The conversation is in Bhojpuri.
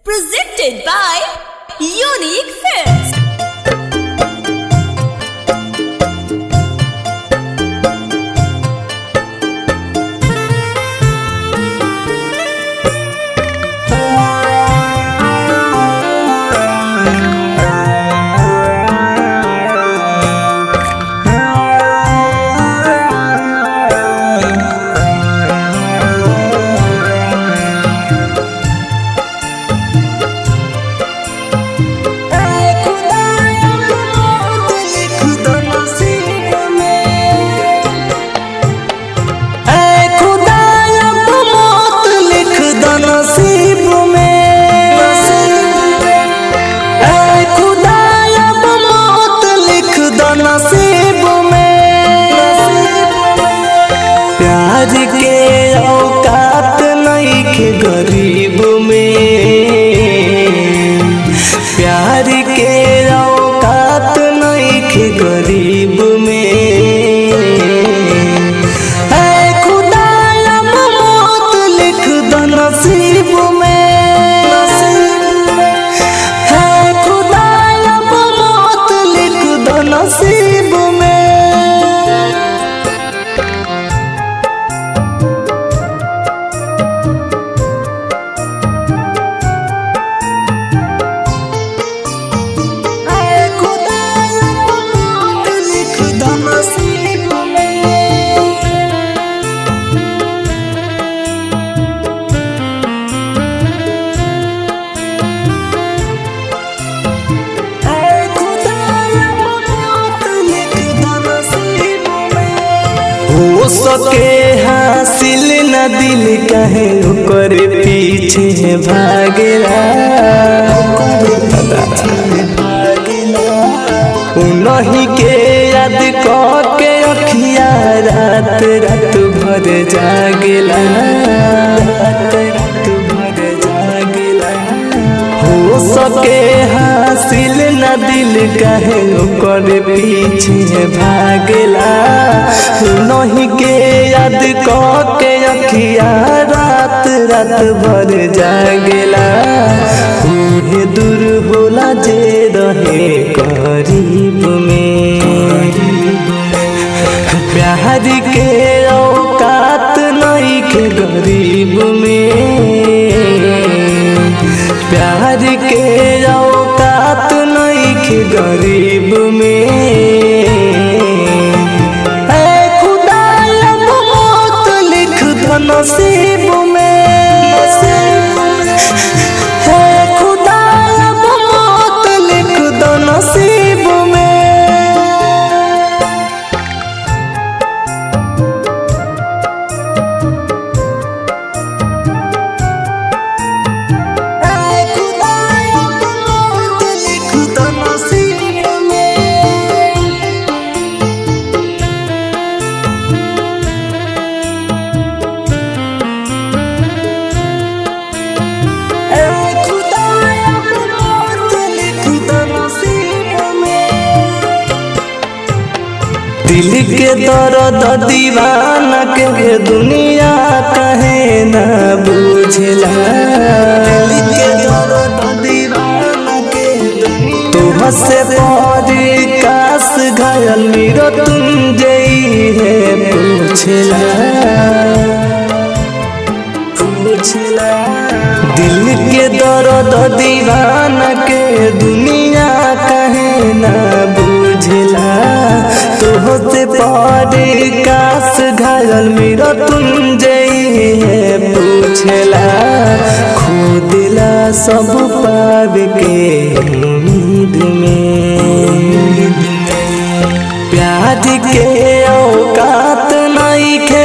Presented by Unique Films. प्यार के औकात नइखे गरीब में, प्यार के औकात नइखे गरीब में। ऐ खुदा अब मौत लिख दो नसीब में, ऐ खुदा अब मौत लिख दो नसीब में। हो सके हासिल न दिल कहे ओकर पीछे भागेला, उन्हीं के याद के अखिया रात रात भर जागेला, रात भर जागेला। हो सके हासिल न दिल कहे ओकर पीछे भागेला, नहीं के याद के अखिया रात रात भर जागेला। उहे दूर होला जे रहे करीब में, प्यार के औकात नइखे गरीब में, प्यार के औकात नइखे गरीब में। नसीब में है खुदा अब मौत लिख दो नसीब में। दिल के दर्द दीवाना के दुनिया कहे न बुझला, दिल के दर्द दीवाना के दुनिया से बड़ी काश घायल मेरो तुम जई है पूछला, पूछला। दिल के दर्द दीवाना के दुनिया कहे न बुझला, तुझसे बड़ी काश घायल मेरा तुम जई है पूछला। खो दिला सब पाव के उम्मीद में, प्यार के औकात नइखे